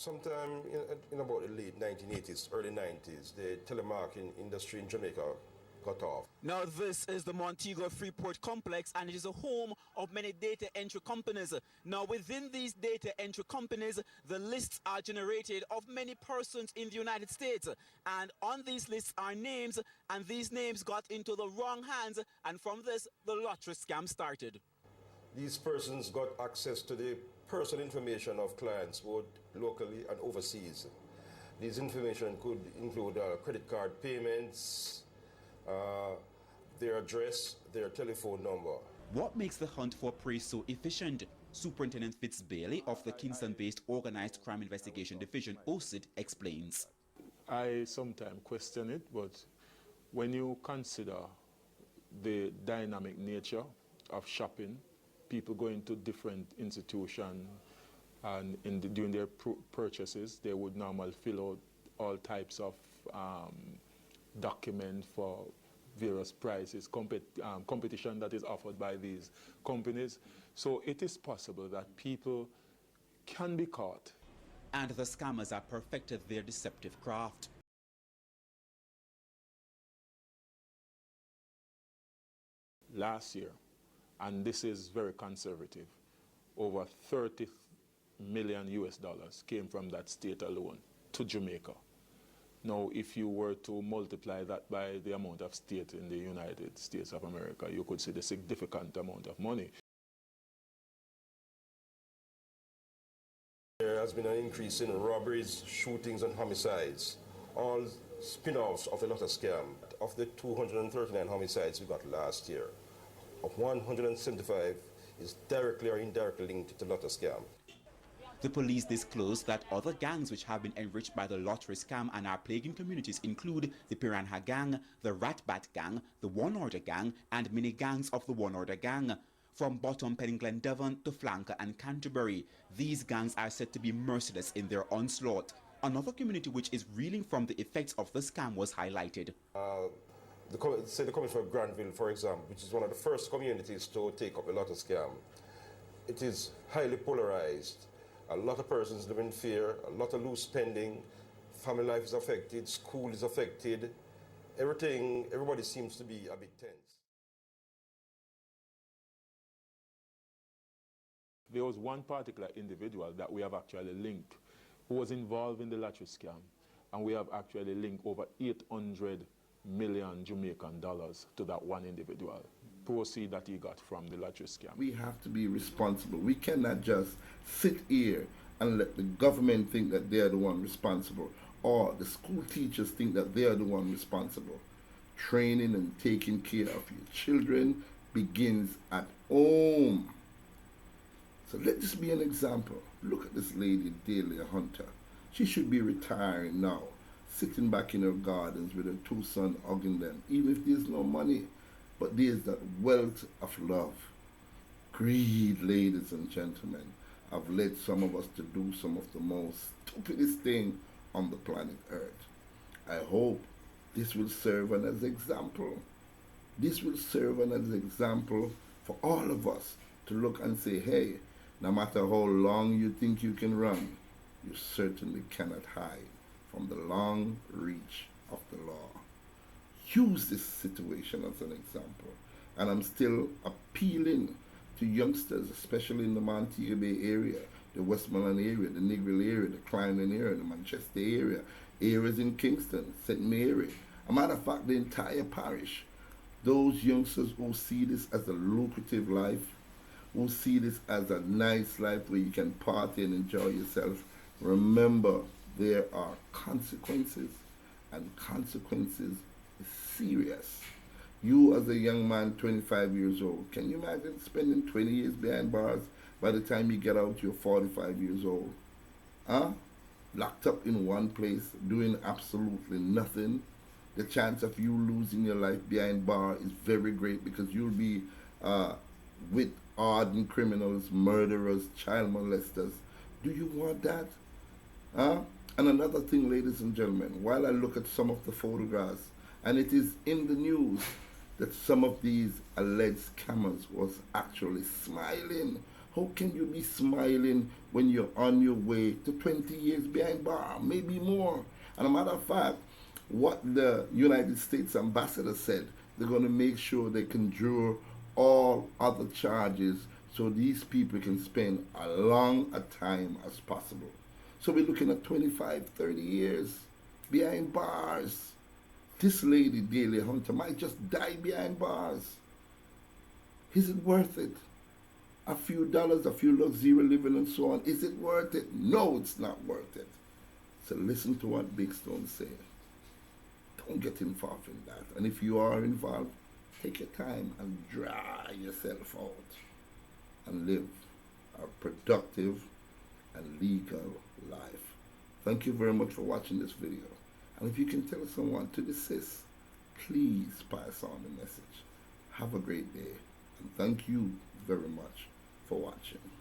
Sometime in about the late 1980s, early 90s, the telemarketing industry in Jamaica got off. Now this is the Montego Freeport complex, and it is a home of many data entry companies. Now within these data entry companies, the lists are generated of many persons in the United States, and on these lists are names, and these names got into the wrong hands, and from this the lottery scam started. These persons got access to the personal information of clients both locally and overseas. These information could include credit card payments, their address, their telephone number. What makes the hunt for prey so efficient? Superintendent Fitz Bailey of the Kingston-based Organized Crime Investigation Division, OCID, explains. I sometimes question it, but when you consider the dynamic nature of shopping, people going to different institutions and during their purchases, they would normally fill out all types of documents for various prices, competition that is offered by these companies. So it is possible that people can be caught. And the scammers have perfected their deceptive craft. Last year, and this is very conservative, over 30 million US dollars came from that state alone to Jamaica. Now, if you were to multiply that by the amount of state in the United States of America, you could see the significant amount of money. There has been an increase in robberies, shootings, and homicides, all spin-offs of the lottery scam. Of the 239 homicides we got last year, of 175 is directly or indirectly linked to the lottery scam. The police disclosed that other gangs which have been enriched by the lottery scam and are plaguing communities include the Piranha Gang, the Rat Bat Gang, the One Order Gang, and many gangs of the One Order Gang. From Bottom Pen in Glendevon to Flanker and Canterbury, these gangs are said to be merciless in their onslaught. Another community which is reeling from the effects of the scam was highlighted. The community of Granville, for example, which is one of the first communities to take up a lottery scam, it is highly polarized. A lot of persons live in fear, a lot of loose spending, family life is affected, school is affected, everybody seems to be a bit tense. There was one particular individual that we have actually linked who was involved in the lottery scam, and we have actually linked over 800 million Jamaican dollars to that one individual. Proceed that he got from the lottery scam. We have to be responsible. We cannot just sit here and let the government think that they're the one responsible, or the school teachers think that they're the one responsible. Training and taking care of your children begins at home. So let this be an example. Look at this lady, Delia Hunter. She should be retiring now, sitting back in her gardens with her two sons hugging them, even if there's no money. But there's that wealth of love. Greed, ladies and gentlemen, have led some of us to do some of the most stupidest thing on the planet Earth. I hope this will serve as an example. This will serve as an example for all of us to look and say, hey, no matter how long you think you can run, you certainly cannot hide from the long reach of the law. Use this situation as an example. And I'm still appealing to youngsters, especially in the Montego Bay area, the Westmoreland area, the Negril area, the Kleinman area, the Manchester area, areas in Kingston, St. Mary. As a matter of fact, the entire parish. Those youngsters who see this as a lucrative life, who see this as a nice life where you can party and enjoy yourself, remember there are consequences, and consequences is serious. You as a young man, 25 years old, can you imagine spending 20 years behind bars? By the time you get out, you're 45 years old. Locked up in one place, doing absolutely nothing. The chance of you losing your life behind bar is very great, because you'll be with hardened criminals, murderers, child molesters. Do you want that? And another thing, ladies and gentlemen, while I look at some of the photographs, and it is in the news that some of these alleged scammers was actually smiling How can you be smiling when you're on your way to 20 years behind bar, maybe more? And a matter of fact, what the United States ambassador said, they're going to make sure they can draw all other charges so these people can spend as long a time as possible. So we're looking at 25, 30 years behind bars. This lady, Daily Hunter, might just die behind bars. Is it worth it? A few dollars, a few luxury living and so on. Is it worth it? No, it's not worth it. So listen to what Big Stone said. Don't get involved in that. And if you are involved, take your time and dry yourself out and live a productive and legal life. Thank you very much for watching this video. And if you can tell someone to desist, please pass on the message. Have a great day. And thank you very much for watching.